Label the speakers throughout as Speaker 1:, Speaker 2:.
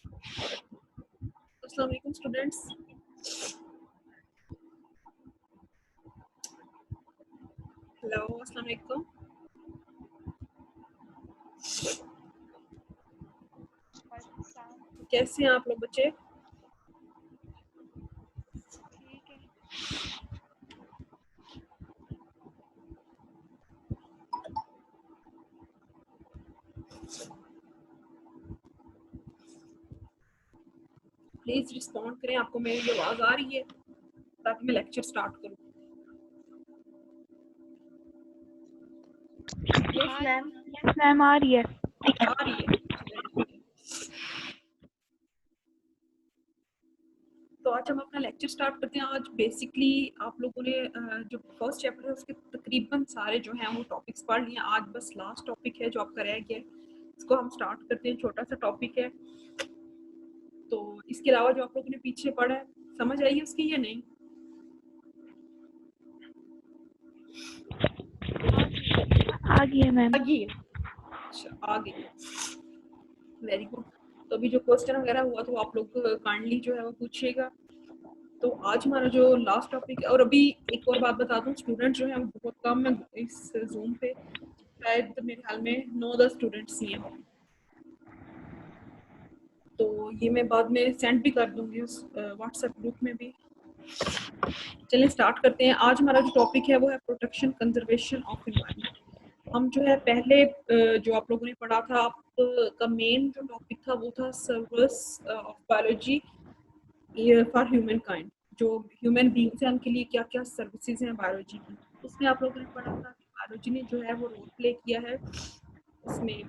Speaker 1: अस्सलाम वालेकुम students. Hello, अस्सलाम वालेकुम। कैसे हैं आप लोग बच्चे?
Speaker 2: ठीक है।
Speaker 1: प्लीज रिस्पॉन्ड करें, आपको मेरी आवाज आ रही है ताकि मैं लेक्चर स्टार्ट करूं।
Speaker 2: यस मैम आ रही है।
Speaker 1: आ रही है। तो आज हम अपना लेक्चर स्टार्ट करते हैं। आज बेसिकली आप लोगों ने जो फर्स्ट चैप्टर है उसके तकरीबन सारे जो हैं वो टॉपिक्स पढ़ लिए। आज बस लास्ट टॉपिक है जो आपका रह गया है, इसको हम स्टार्ट करते हैं। छोटा सा टॉपिक है, तो इसके अलावा जो आप लोगों ने पीछे पढ़ा है समझ आई उसकी या नहीं?
Speaker 2: आ गई है मैम।
Speaker 1: आगे अच्छा आ गई, वेरी गुड। तो अभी जो क्वेश्चन वगैरह हुआ तो आप लोग काइंडली जो है वो पूछिएगा। तो आज हमारा जो लास्ट टॉपिक है, और अभी एक और बात बता दूं, स्टूडेंट जो है वो बहुत कम है इस जूम पे, शायद मेरे ख्याल में 9-10 स्टूडेंट्स ही हैं। तो ये मैं बाद में सेंड भी कर दूंगी उस व्हाट्सएप ग्रुप में भी। चलिए स्टार्ट करते हैं। आज हमारा जो टॉपिक है वो है प्रोटेक्शन कंजर्वेशन ऑफ एनवायरनमेंट। हम जो है पहले जो आप लोगों ने पढ़ा था, आपका मेन जो टॉपिक था वो था service of biology for human kind. जो ह्यूमन बींग्स हैं उनके लिए क्या क्या सर्विसेज हैं बायोलॉजी की, उसमें आप लोगों ने पढ़ा था कि बायोलॉजी ने जो है वो रोल प्ले किया है, इसमें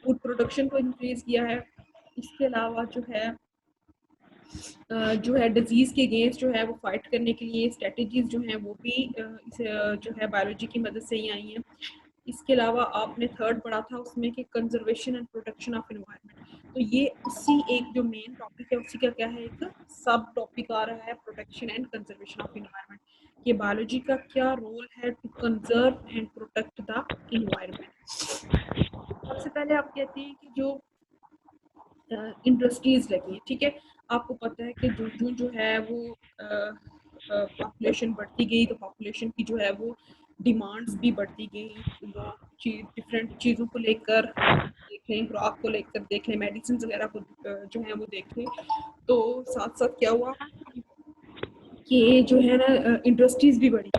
Speaker 1: फूड प्रोडक्शन को इंक्रीज किया है। इसके अलावा जो है डिजीज के अगेंस्ट जो है वो फाइट करने के लिए स्ट्रेटजीज जो हैं वो भी जो है बायोलॉजी की मदद से ही आई हैं। इसके अलावा आपने थर्ड पढ़ा था उसमें कि conservation and protection of environment. तो ये उसी एक जो मेन टॉपिक है उसी का क्या है, एक सब टॉपिक आ रहा है, protection and conservation of environment. कि बायोलॉजी का क्या रोल है to conserve and protect the environment. सबसे पहले आप कहते हैं कि जो इंडस्ट्रीज लगी हैं, ठीक है, आपको पता है कि जो है वो पॉपुलेशन बढ़ती गई तो पॉपुलेशन की जो है वो डिमांड्स भी बढ़ती गई। लोग डिफरेंट चीज़ों को लेकर देख लें, खुराक को लेकर देख लें, मेडिसिन वगैरह को जो है वो देख लें, तो साथ साथ क्या हुआ कि जो है ना इंडस्ट्रीज भी बढ़ी,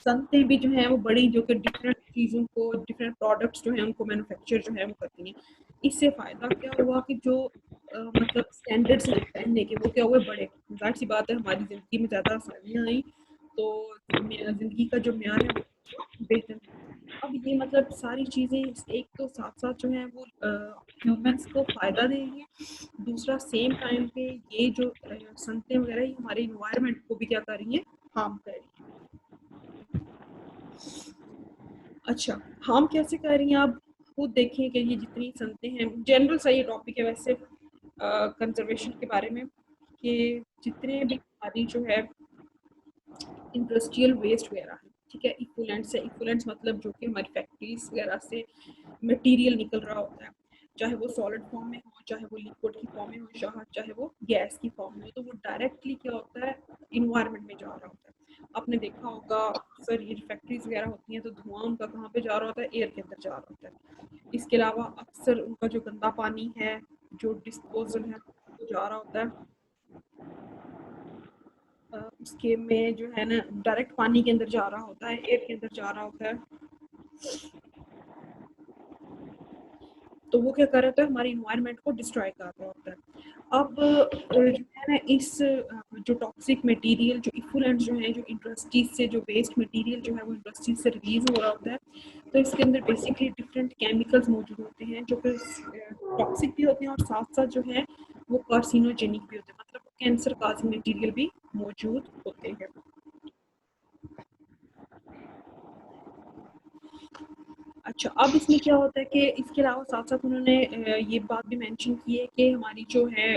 Speaker 1: संस्थाएं भी जो है वो बड़ी, जो कि डिफरेंट चीज़ों को, डिफरेंट प्रोडक्ट्स जो है उनको मैन्युफैक्चर जो है वो करती हैं। इससे फ़ायदा क्या हुआ कि जो मतलब स्टैंडर्ड्स हैं पहनने के वो क्या हुए बड़े। जाहिर सी बात है हमारी ज़िंदगी में ज़्यादा आसानियाँ आई, तो ज़िंदगी का जो म्यार है वो बेहतर हुआ। अब ये मतलब सारी चीज़ें एक तो साथ साथ जो है वो ह्यूमंस को फ़ायदा दे रही हैं, दूसरा सेम टाइम पे ये जो संस्थाएं वगैरह ये हमारे इन्वायरमेंट को भी क्या कर रही हैं, हार्म कर रही हैं। अच्छा, हम कैसे कर रही हैं आप खुद देखें कि ये जितनी संतें हैं, जनरल सा ये टॉपिक है वैसे कंजर्वेशन के बारे में, कि जितने भी हमारी जो है इंडस्ट्रियल वेस्ट वगैरह है, ठीक है, इक्वलेंट्स है, इक्वलेंट्स मतलब जो कि हमारी फैक्ट्रीज वगैरह से मटेरियल निकल रहा होता है, चाहे वो सॉलिड फॉर्म में हो, चाहे वो लिक्विड की फॉर्म में हो, चाहे वो गैस की फॉर्म में हो, तो वो डायरेक्टली क्या होता है, इन्वायरमेंट में जा रहा होता है। आपने देखा होगा अक्सर ये फैक्ट्रीज वगैरह होती हैं तो धुआं उनका कहाँ पे जा रहा होता है, एयर के अंदर जा रहा होता है। इसके अलावा अक्सर उनका जो गंदा पानी है, जो डिस्पोजल है, वो जा रहा होता है उसके में जो है ना डायरेक्ट पानी के अंदर जा रहा होता है, एयर के अंदर जा रहा होता है। तो वो क्या कर रहा होता है, हमारे इन्वायरमेंट को डिस्ट्रॉय कर रहा होता है। अब जो है ना इस जो टॉक्सिक मटेरियल, जो इफ्लुएंट जो है, जो इंडस्ट्रीज से जो वेस्ट मटेरियल जो है वो इंडस्ट्रीज से रिलीज हो रहा होता है, तो इसके अंदर बेसिकली डिफरेंट केमिकल्स मौजूद होते हैं जो कि टॉक्सिक भी होते हैं और साथ साथ जो है वो कार्सिनोजेनिक भी होते हैं, मतलब कैंसर काजिंग मटेरियल भी मौजूद होते हैं। अच्छा, अब इसमें क्या होता है कि इसके अलावा साथ साथ उन्होंने ये बात भी मेंशन की है कि हमारी जो है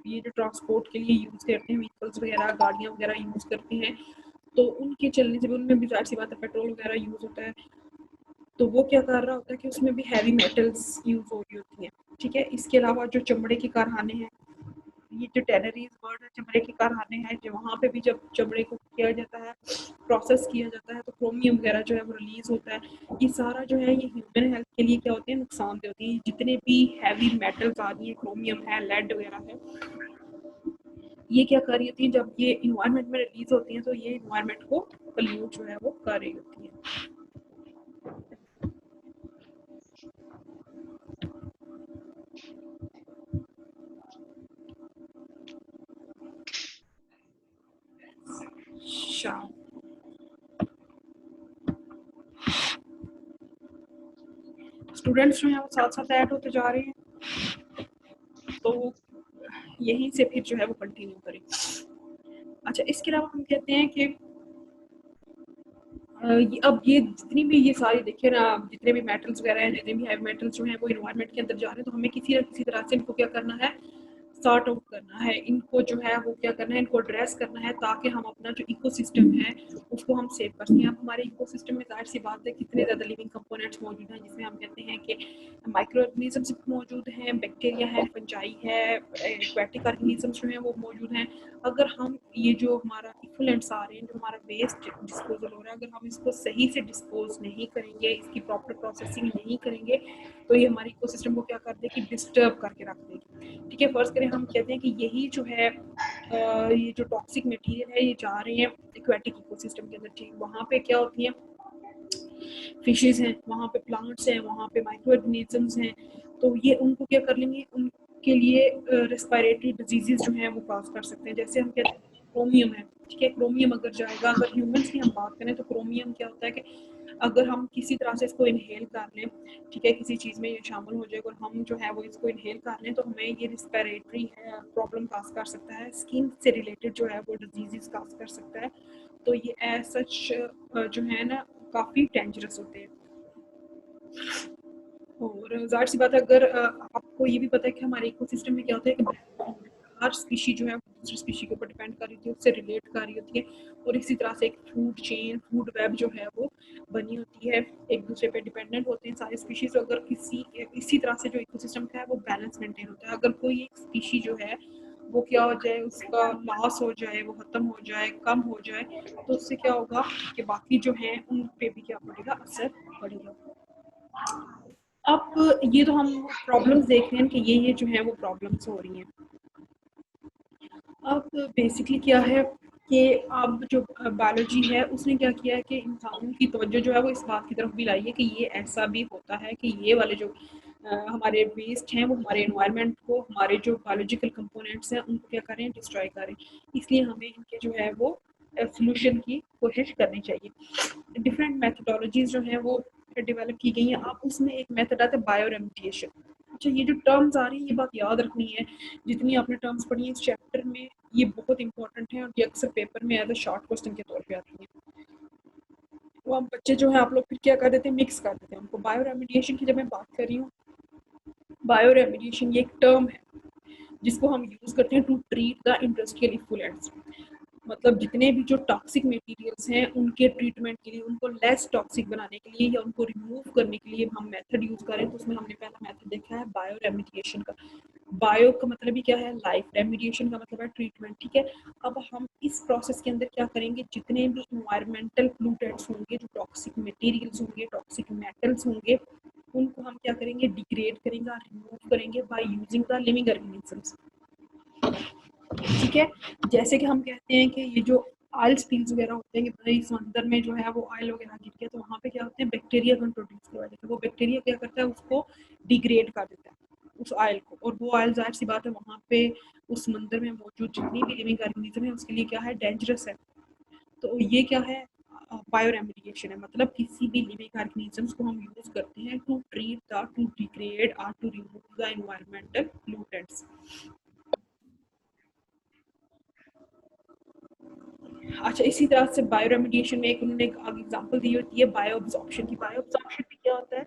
Speaker 1: ये जो ट्रांसपोर्ट के लिए यूज़ करते हैं व्हीकल्स वगैरह, गाड़ियाँ वगैरह यूज़ करते हैं, तो उनके चलने से भी उनमें भी जाहिर सी बात है पेट्रोल वगैरह यूज़ होता है, तो वो क्या कर रहा होता है कि उसमें भी हैवी मेटल्स यूज़ हो रही होती हैं, ठीक है। इसके अलावा जो चमड़े के कारखाने हैं, ये जो टैनरीज वर्ड है, चमड़े के कारखाने हैं, जो वहाँ पे भी जब चमड़े को किया जाता है, प्रोसेस किया जाता है, तो क्रोमियम वगैरह जो है वो रिलीज होता है। ये सारा जो है ये ह्यूमन हेल्थ के लिए क्या होते हैं, नुकसानदेह होती है। जितने भी हैवी मेटल्स आ रही हैं, क्रोमियम है, लेड वगैरह है, ये क्या कर रही होती है, जब ये इन्वायरमेंट में रिलीज होती हैं तो ये इन्वायरमेंट को पोल्यूट जो है वो कर रही होती है। शाम स्टूडेंट्स जो हैं वो साथ साथ ऐड होते जा रहे हैं, तो यहीं से फिर जो है वो कंटिन्यू करें। अच्छा, इसके अलावा हम कहते हैं कि अब ये जितनी भी ये सारी देखिए ना, जितने भी मेटल्स वगैरह हैं, जितने भी हैवी मेटल्स जो हैं वो इन्वायरमेंट के अंदर जा रहे हैं, तो हमें किसी ना किसी तरह से इनको क्या करना है, सॉर्ट आउट करना है, इनको जो है वो क्या करना है, इनको एड्रेस करना है, ताकि हम अपना जो इकोसिस्टम है उसको हम सेव कर सकें। अब हमारे इकोसिस्टम में जाहिर सी बात है कितने ज़्यादा लिविंग कंपोनेंट्स मौजूद हैं, जिसमें हम कहते हैं कि माइक्रो ऑर्गेनिजम्स मौजूद हैं, बैक्टीरिया है, फंजाई है, एक्वेटिक ऑर्गेनिजम्स जो हैं वो मौजूद हैं। अगर हम ये जो हमारा इफ्लुएंट्स आ रहे हैं, जो हमारा वेस्ट डिस्पोजल हो रहा है, अगर हम इसको सही से डिस्पोज नहीं करेंगे, इसकी प्रॉपर प्रोसेसिंग नहीं करेंगे, तो ये हमारे इकोसिस्टम को क्या कर देगी, डिस्टर्ब करके रख देगी। ठीक है, फर्स्ट करें हम कहते हैं कि यही जो है ये जो टॉक्सिक मटेरियल है ये जा रहे हैं एक्वेटिक इकोसिस्टम के अंदर। ठीक, वहाँ पे क्या होती है, फिशेस हैं, वहाँ पे प्लांट्स हैं, वहाँ पे माइक्रो ऑर्गेनिजम्स हैं, तो ये उनको क्या कर लेंगे, उनके लिए रेस्पिरेटरी डिजीजेस जो हैं वो काज कर सकते हैं। जैसे हम कहते हैं क्रोमियम है, ठीक है, क्रोमियम अगर जाएगा, अगर ह्यूमंस की हम बात करें तो क्रोमियम क्या होता है कि अगर हम किसी तरह से इसको इनहेल कर लें, ठीक है, किसी चीज़ में ये शामिल हो जाएगा और हम जो है वो इसको इनहेल कर लें, तो हमें ये रिस्पिरेटरी प्रॉब्लम काज कर सकता है, स्किन से रिलेटेड जो है वो डिजीजेस काज कर सकता है। तो ये एज सच जो है ना काफ़ी डेंजरस होते हैं। और ज़ाहिर सी बात है, अगर आपको ये भी पता है कि हमारे इकोसिस्टम में क्या होता है कि हर स्पीशी जो है दूसरी स्पीशी के ऊपर डिपेंड कर रही होती है, उससे रिलेट कर रही होती है, और इसी तरह से एक फूड चेन, फूड वेब जो है वो बनी होती है, एक दूसरे पे डिपेंडेंट होते हैं सारे स्पीशीज। अगर इसी तरह से जो इकोसिस्टम का है वो बैलेंस मेंटेन होता है। अगर कोई एक स्पीशी जो है वो क्या हो जाए, उसका लॉस हो जाए, वो खत्म हो जाए, कम हो जाए, तो उससे क्या होगा कि बाकी जो है उन पे भी क्या पड़ेगा, असर पड़ेगा। अब ये तो हम प्रॉब्लम्स देख रहे हैं कि ये जो है वो प्रॉब्लम्स हो रही हैं। अब बेसिकली क्या है कि अब जो बायोलॉजी है उसने क्या किया है कि इंसानों की तवज्जो जो है वो इस बात की तरफ भी लाई है कि ये ऐसा भी होता है कि ये वाले जो हमारे वेस्ट हैं वो हमारे एनवायरनमेंट को, हमारे जो बायोलॉजिकल कंपोनेंट्स हैं उनको क्या करें, डिस्ट्रॉय करें। इसलिए हमें इनके जो है वो सोल्यूशन की कोशिश करनी चाहिए। डिफरेंट मेथडोलॉजीज जो हैं वो डेवलप की गई हैं। अब उसमें एक मेथड आता है बायो रेमिडिएशन। अच्छा, ये जो टर्म्स आ रही है ये बात याद रखनी है, जितनी आपने टर्म्स पढ़ी है इस चैप्टर में ये बहुत इंपॉर्टेंट है, और ये अक्सर पेपर में एज अ शॉर्ट क्वेश्चन के तौर पे आती है। तो हम बच्चे जो है आप लोग फिर क्या कर देते हैं, मिक्स कर देते हैं उनको। बायो रेमिडिएशन की जब मैं बात कर रही हूँ, बायो रेमिडिएशन ये एक टर्म है जिसको हम यूज करते हैं to treat the industrial effluents. मतलब जितने भी जो टॉक्सिक मटेरियल्स हैं उनके ट्रीटमेंट के लिए, उनको लेस टॉक्सिक बनाने के लिए या उनको रिमूव करने के लिए हम मेथड यूज करें, तो उसमें हमने पहला मेथड देखा है बायो रेमिडिएशन का। बायो का मतलब ही क्या है, लाइफ, रेमिडिएशन का मतलब है ट्रीटमेंट। ठीक है, अब हम इस प्रोसेस के अंदर क्या करेंगे, जितने भी इन्वायरमेंटल पोल्यूटेंट्स होंगे, जो टॉक्सिक मटेरियल्स होंगे, टॉक्सिक मेटल्स होंगे, उनको हम क्या करेंगे, डिग्रेड करेंगे, रिमूव करेंगे by using the living organisms. ठीक है, जैसे कि हम कहते हैं कि ये जो ऑयल स्पिल्स वगैरह होते हैं कि भाई समंदर में जो है वो ऑयल वगैरह गिर गया, तो वहाँ पे क्या होते हैं, बैक्टीरिया कंट्रोड्यूस की वजह से वो बैक्टीरिया क्या करता है, उसको डिग्रेड कर देता है उस ऑयल को, और वो ऑयल जाहिर सी बात है वहाँ पे उस समंदर में मौजूद जितनी भी लिविंग ऑर्गेनिज्म है उसके लिए क्या है, डेंजरस है। तो ये क्या है, बायो रेमिडिएशन है। मतलब किसी भी लिविंग ऑर्गेनिजम्स को हम यूज करते हैं to treat the, to degrade और to remove the environmental pollutants. अच्छा, इसी तरह से बायो रेमिडिएशन में एक उन्होंने एक एग्जांपल दी होती है बायो अब्जॉर्प्शन की। बायो अब्जॉर्प्शन में क्या होता है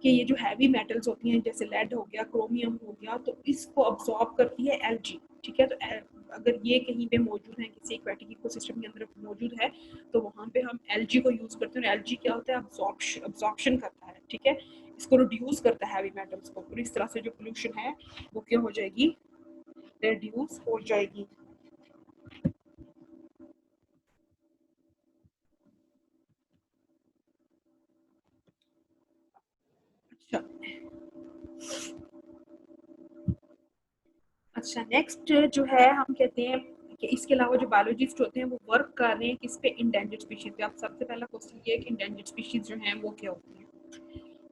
Speaker 1: कि ये जो हैवी मेटल्स होती हैं, जैसे लेड हो गया, क्रोमियम हो गया, तो इसको अब्सॉर्ब करती है एलगी। ठीक है। तो अगर ये कहीं पे मौजूद है, किसी एक्वेटिक इकोसिस्टम के अंदर मौजूद है, तो वहाँ पे हम एलजी को यूज़ करते हैं। और एलजी क्या होता है? अब्जॉर्प्शन करता है, ठीक है, इसको रिड्यूस करता है हैवी मेटल्स को, और इस तरह से जो पोल्यूशन है वो क्या हो जाएगी? रिड्यूस हो जाएगी। अच्छा अच्छा, नेक्स्ट जो है हम कहते हैं कि इसके अलावा जो बायोलॉजिस्ट होते हैं वो वर्क कर रहे हैं किस पे? इंडेंजर्ड स्पीशीज पे। अब सबसे पहला क्वेश्चन ये है कि इंडेंजर्ड स्पीशीज जो हैं वो क्या होती हैं?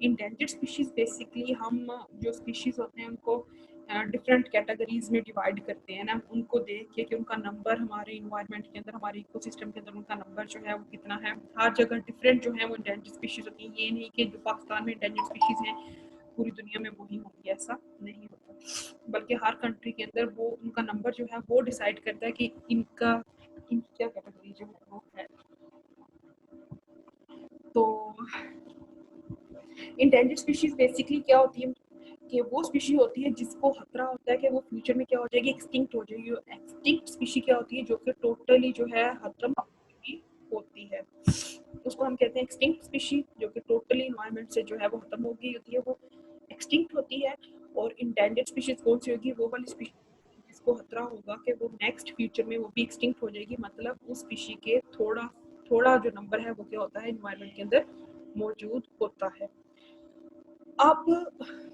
Speaker 1: इंडेंजर्ड स्पीशीज बेसिकली हम जो स्पीशीज होते हैं उनको डिफरेंट कैटेगरीज में डिवाइड करते हैं ना, उनको देख के कि उनका नंबर हमारे इन्वायरमेंट के अंदर, हमारे इकोसिस्टम के अंदर उनका नंबर जो है वो कितना है। हर जगह डिफरेंट जो है वो इंडेंजर्ड स्पीशीज होती हैं। ये नहीं कि जो पाकिस्तान में इंडेंजर्ड स्पीशीज हैं पूरी दुनिया में वही होंगी, ऐसा नहीं होता। बल्कि हर कंट्री के अंदर वो उनका नंबर जो है वो डिसाइड करता है कि इनकी क्या कैटेगरी जो है वो है। तो इंडेंजर्ड स्पीशीज बेसिकली क्या होती है कि वो स्पीशी होती है जिसको खतरा होता है कि वो फ्यूचर में क्या हो जाएगी? एक्सटिंक्ट हो जाएगी। एक्सटिंक्ट स्पीशी क्या होती है? जो कि टोटली जो है खत्म होती है, उसको हम कहते हैं एक्सटिंक्ट स्पीशी। जो कि टोटली इन्वायरमेंट से जो है वो खत्म हो गई होती है, वो एक्सटिंक्ट होती है। और इंडेंजर्ड स्पीशीज कौन सी होगी? वो वाली स्पीशी जिसको खतरा होगा कि वो नेक्स्ट फ्यूचर में वो भी एक्सटिंक्ट हो जाएगी। मतलब उस स्पीशी के थोड़ा थोड़ा जो नंबर है वो क्या होता है? इन्वायरमेंट के अंदर मौजूद होता है। अब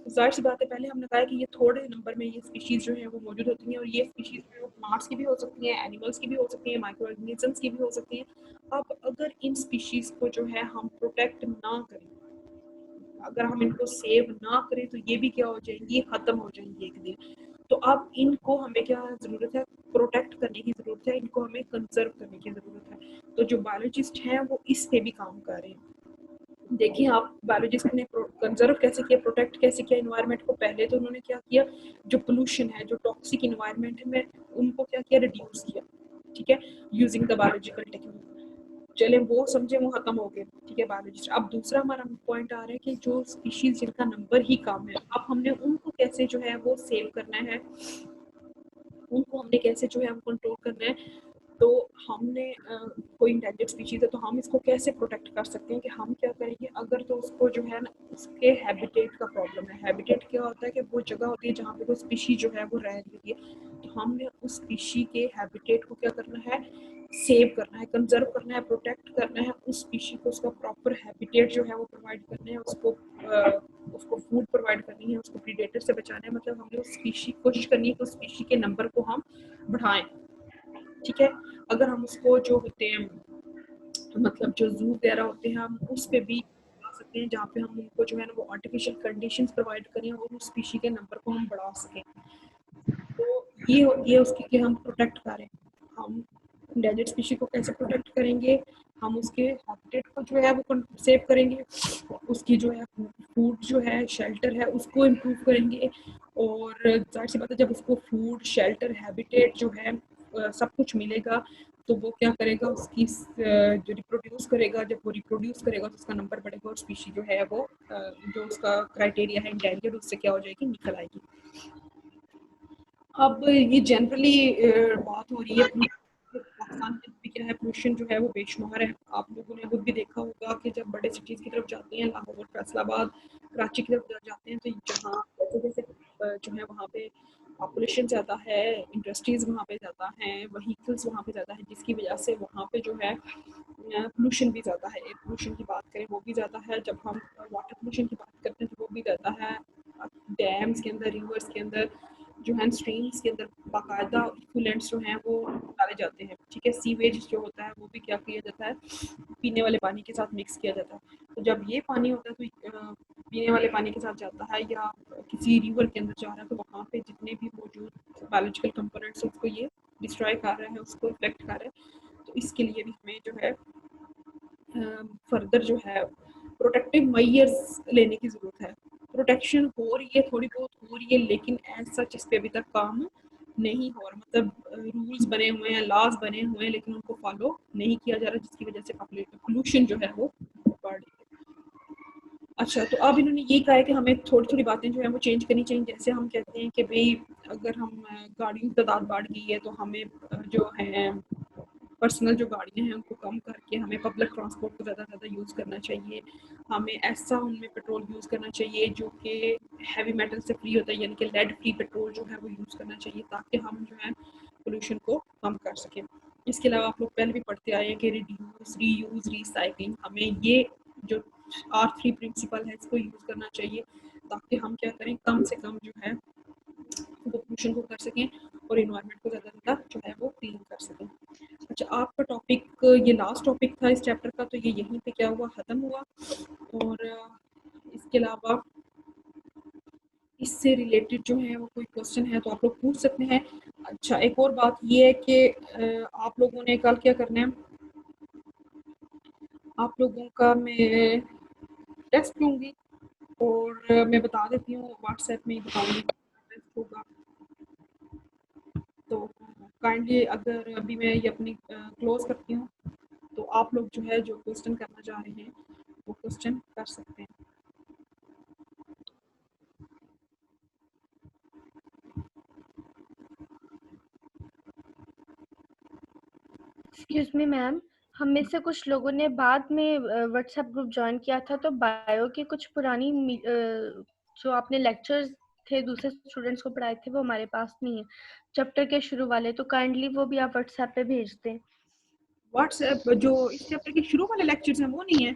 Speaker 1: ज़ाहिर सी बात है, पहले हमने कहा कि ये थोड़े नंबर में ये स्पीशीज़ जो हैं वो मौजूद होती हैं, और ये स्पीशीज़ जो है प्लांट्स की भी हो सकती हैं, एनिमल्स की भी हो सकती हैं, माइक्रो ऑर्गेनिजम्स की भी हो सकती हैं। अब अगर इन स्पीशीज़ को जो है हम प्रोटेक्ट ना करें, अगर हम इनको सेव ना करें, तो ये भी क्या हो जाएंगी? ख़त्म हो जाएंगी एक दिन। तो अब इनको हमें क्या ज़रूरत है? प्रोटेक्ट करने की ज़रूरत है, इनको हमें कंजर्व करने की ज़रूरत है। तो जो बायोलॉजिस्ट हैं वो इस पे भी काम कर रहे हैं। देखिए, आप बायोलॉजिस्ट ने कंजर्व कैसे किया, प्रोटेक्ट कैसे किया इन्वायरमेंट को? पहले तो उन्होंने क्या किया? जो पोल्यूशन है, जो टॉक्सिक इन्वायरमेंट है, उनको क्या किया? रिड्यूस किया, ठीक है, यूजिंग द बायोलॉजिकल टेक्निक। चले वो समझे, वो खत्म हो गए, ठीक है, बायोलॉजिस्ट। अब दूसरा हमारा पॉइंट आ रहा है कि जो स्पीशीज जिनका नंबर ही कम है, अब हमने उनको कैसे जो है वो सेव करना है, उनको हमने कैसे जो है वो कंट्रोल करना है। तो हमने कोई इंडेंजर्ड स्पीशीज है तो हम इसको कैसे प्रोटेक्ट कर सकते हैं? कि हम क्या करेंगे, अगर तो उसको जो है ना, उसके हैबिटेट का प्रॉब्लम है। हैबिटेट क्या होता है? कि वो जगह होती है जहाँ पे कोई स्पीशी जो है वो रह रही होती है। तो हमने उस स्पीशी के हैबिटेट को क्या करना है? सेव करना है, कंजर्व करना है, प्रोटेक्ट करना है। उस स्पीशी को उसका प्रॉपर हैबिटेट जो है वो प्रोवाइड करना है, उसको फूड प्रोवाइड करनी है, उसको प्रीडेटर से बचाना है। मतलब हमने उस स्पीशी कोशिश करनी है कि उस स्पीशी के नंबर को हम बढ़ाएं, ठीक है। अगर हम उसको जो होते हैं, मतलब जो जू वगैरह होते हैं, हम उस पे भी आ सकते हैं, जहाँ पे हम उनको जो है ना वो आर्टिफिशियल कंडीशंस प्रोवाइड करें और उस स्पीशी के नंबर को हम बढ़ा सकें। तो ये होती है उसकी कि हम प्रोटेक्ट करें। हम इंडेंजर्ड स्पीशी को कैसे प्रोटेक्ट करेंगे? हम उसके हैबिटेट को जो है वो सेव करेंगे, उसकी जो है फूड जो है, शेल्टर है, उसको इम्प्रूव करेंगे। और जाहिर सी बात है, जब उसको फूड, शेल्टर, हैबिटेट जो है सब कुछ मिलेगा, तो वो क्या करेगा? उसकी जो रिप्रोड्यूस करेगा, जब वो रिप्रोड्यूस करेगा तो उसका नंबर बढ़ेगा, और स्पीशी जो है वो जो उसका क्राइटेरिया है इंडेंजर्ड, उससे क्या हो जाएगी? निकल आएगी। अब ये जनरली बात हो रही है पाकिस्तान में भी क्या है, पोल्यूशन जो है वो बेशुमार है। आप लोगों ने खुद भी देखा होगा कि जब बड़े सिटीज़ की तरफ जाते हैं, लाहौर, फैसलाबाद, कराची की तरफ जाते हैं, तो जहाँ जैसे जैसे जो है वहाँ पे पॉपुलेशन ज़्यादा है, इंडस्ट्रीज़ वहाँ पे ज़्यादा हैं, व्हीकल्स वहाँ पे ज़्यादा है, जिसकी वजह से वहाँ पे जो है पोल्यूशन भी ज़्यादा है। एयर पोल्यूशन की बात करें वो भी ज़्यादा है, जब हम वाटर पोल्यूशन की बात करते हैं तो वो भी ज़्यादा है। डैम्स के अंदर, रिवर्स के अंदर जो है, स्ट्रीम्स के अंदर बाकायदा इफ्लुएंट्स जो हैं वो डाले जाते हैं, ठीक है। सीवेज जो होता है वो भी क्या किया जाता है? पीने वाले पानी के साथ मिक्स किया जाता है। तो जब ये पानी होता है तो पीने वाले पानी के साथ जाता है या किसी रिवर के अंदर जा रहा है, तो वहाँ पे जितने भी मौजूद बायोलॉजिकल कंपोनेंट्स उसको ये डिस्ट्रॉय कर रहे हैं, उसको इफेक्ट कर रहे हैं। तो इसके लिए भी हमें जो है फर्दर जो है प्रोटेक्टिव मेजर्स लेने की ज़रूरत है। प्रोटेक्शन हो रही है, थोड़ी बहुत हो रही है, लेकिन एज सच इस पे अभी तक काम नहीं हो रहा। मतलब रूल्स बने हुए हैं, लॉज बने हुए हैं, लेकिन उनको फॉलो नहीं किया जा रहा, जिसकी वजह से पोल्यूशन जो है वो बढ़ रही है। अच्छा, तो अब इन्होंने ये कहा है कि हमें थोड़ी-थोड़ी बातें जो हैं वो चेंज करनी चाहिए। जैसे हम कहते हैं कि भई अगर हम गाड़ियों की तादाद बढ़ गई है तो हमें जो है पर्सनल जो गाड़ियाँ हैं उनको कम करके हमें पब्लिक ट्रांसपोर्ट को ज़्यादा से ज़्यादा यूज़ करना चाहिए। हमें ऐसा उनमें पेट्रोल यूज़ करना चाहिए जो कि हेवी मेटल से फ्री होता है, यानी कि लेड फ्री पेट्रोल जो है वो यूज़ करना चाहिए, ताकि हम जो है पोल्यूशन को कम कर सकें। इसके अलावा आप लोग पहले भी पढ़ते आए हैं कि रिड्यूस, रीयूज़, रीसाइक्लिंग, हमें ये जो R3 प्रिंसिपल है इसको यूज़ करना चाहिए, ताकि हम क्या करें, कम से कम जो है वो पोल्यूशन को कर सकें और एनवायरनमेंट को ज़्यादा से ज़्यादा जो है वो क्लीन कर सकें। अच्छा, आपका टॉपिक ये लास्ट टॉपिक था इस चैप्टर का, तो ये यहीं पे क्या हुआ, ख़त्म हुआ। और इसके अलावा इससे रिलेटेड जो है वो कोई क्वेश्चन है तो आप लोग पूछ सकते हैं। अच्छा, एक और बात ये है कि आप लोगों ने कल क्या करना है, आप लोगों का मैं टेस्ट लूँगी और मैं बता देती हूँ, व्हाट्सएप में ही बताऊँगी टेस्ट होगा। तो काइंडली अगर अभी मैं ये अपनी क्लोज़ करती हूँ, तो आप लोग जो है जो क्वेश्चन करना चाह रहे हैं वो क्वेश्चन कर सकते हैं।
Speaker 3: एक्सक्यूज मी मैम, हम में से कुछ लोगों ने बाद में व्हाट्सएप ग्रुप ज्वाइन किया था, तो बायो की कुछ पुरानी जो आपने लेक्चर्स थे दूसरे स्टूडेंट्स को पढ़ाए थे वो हमारे पास नहीं है, चैप्टर के शुरू वाले, तो काइंडली वो भी आप व्हाट्सएप पे भेज दें।
Speaker 1: व्हाट्सएप जो इस चैप्टर के शुरू वाले लेक्चर्स हैं वो नहीं है?